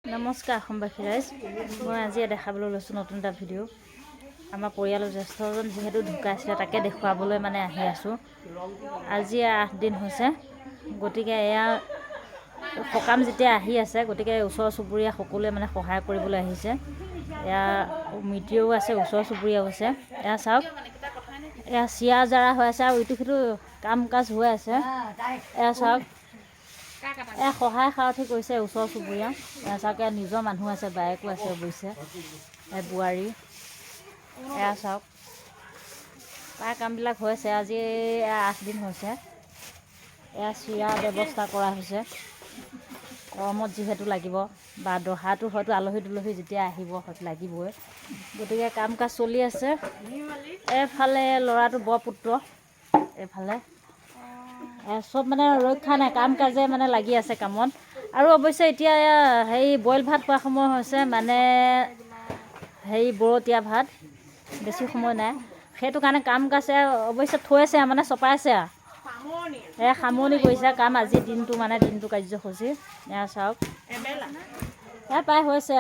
নমস্কাৰ অসমবাসী ৰাইজ, মই আজি দেখাবলৈ লৈছোঁ নতুন এটা ভিডিঅ'। আমাৰ পৰিয়ালৰ জ্যেষ্ঠজন যিহেতু ঢুকাইছিলে তাকে দেখুৱাবলৈ আহি আছোঁ। আজি 8 দিন হৈছে, গতিকে এয়া সকাম যেতিয়া আহি আছে, গতিকে ওচৰ চুবুৰীয়া সকলোৱে সহায় কৰিবলৈ আহিছে। এয়া মিতিৰেও আছে, ওচৰ চুবুৰীয়াও আছে। এয়া চাওক, এয়া চিৰা জাৰা হৈ আছে আৰু ইটো সিটো কাম কাজ হৈ আছে। এয়া চাওক, এয়া সহায় সাৰথি কৰিছে ওচৰ চুবুৰীয়া। চাওক, নিজৰ মানুহ আছে, বায়েকো আছে অৱশ্যে, বোৱাৰী। এয়া চাওক, প্ৰায় কামবিলাক হৈছে। আজি 8 দিন হৈছে। এয়া চিৰা ব্যৱস্থা কৰা হৈছে, গৰমত যিহেতু লাগিব, বা দহাটো হয়তো আলহী দুলহী যেতিয়া আহিব হয়তো লাগিবই, গতিকে কাম কাজ চলি আছে। এফালে ল'ৰাটো বৰপুত্ৰ, এইফালে চব ৰক্ষা নাই, কাম কাজে লাগি আছে কামত। আৰু অৱশ্যে এতিয়া বইল ভাত খোৱা সময় হৈছে, বৰতীয়া ভাত, বেছি সময় নাই, সেইটো কাৰণে কাম কাজ অৱশ্যে থৈছে, চপাইছে আৰু সামৰণি কৰিছে কাম। আজি দিনটো দিনটো কাৰ্যসূচী। এয়া চাওক, প্ৰায় হৈছে,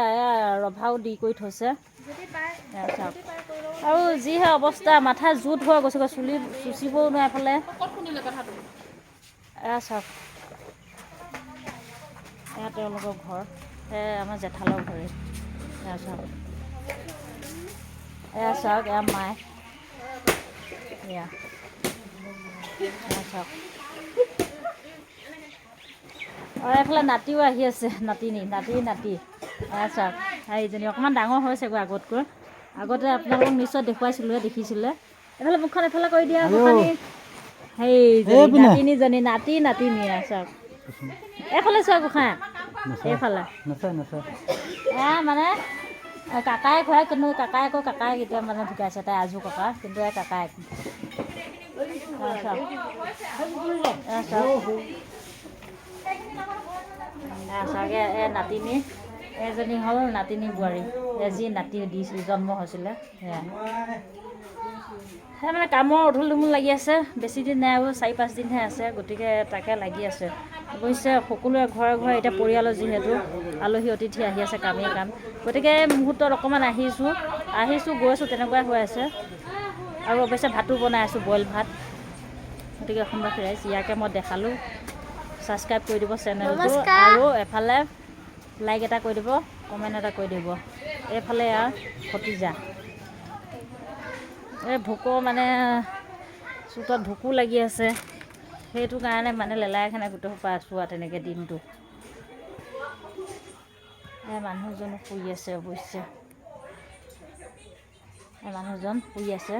ৰভাও দি কৰি থৈছে। এয়া চাওক, আৰু যিহে অৱস্থা, মাথা জোঁট হৈ গৈছে, চুলি চুচিবও নোৱাৰে এফালে। এয়া চাওক, এয়া তেওঁলোকৰ ঘৰ, আমাৰ জেঠালৰ ঘৰে। এয়া চাওক, এয়া মায়ে, এয়া চাওক, আৰু এইফালে নাতিও আহি আছে, নাতি। এয়া চাওক, এইজনী অকণমান ডাঙৰ হৈছেগৈ আগতকৈ। আগতে আপোনালোকক নিশ্চয় দেখুৱাইছিলোঁ, দেখিছিলে। এইফালে মুখখন এফালে কৰি দিয়া, নাতিনীজনী, নাতিনী। চাওক, এইফালে চোৱা গোসাঁই, এইফালে কাকায়েক হয়, কিন্তু কাকায়েক এতিয়া ঢুকাইছে, তাই আজু ককা, কিন্তু কাকায়েক। চাওক, নাতিনী এজনী হ'ল নাতিনী বোৱাৰী, যি নাতি জন্ম হৈছিলে। সেয়া কামৰ উধুল ধুমুল লাগি আছে। বেছি দিন নাই, আৰু 4-5 দিনহে আছে, গতিকে তাকে লাগি আছে। অৱশ্যে সকলোৱে ঘৰে ঘৰে এতিয়া পৰিয়ালৰ যিহেতু আলহী অতিথি আহি আছে, কামেই কাম, গতিকে মুহূৰ্তত অকণমান আহিছোঁ গৈছোঁ, তেনেকুৱাই হৈ আছে। আৰু অৱশ্যে ভাতো বনাই আছোঁ, বইল ভাত। গতিকে অসমবাসী ৰাইজ, ইয়াকে মই দেখালোঁ। ছাবস্ক্ৰাইব কৰি দিব চেনেলটো, আৰু এফালে লাইক এটা কৰি দিব, কমেণ্ট এটা কৰি দিব। এইফালে ভতিজা, ভোকৰ চোতত ভোকো লাগি আছে, সেইটো কাৰণে লেলাই খানে গোটেই সোপা আছোঁ আৰু তেনেকৈ দিনটো। মানুহজনো শুই আছে, অৱশ্যে মানুহজন শুই আছে।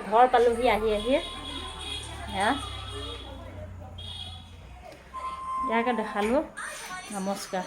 ঘৰ পালোহি আহি ইয়াকে দেখালোঁ। নমস্কাৰ।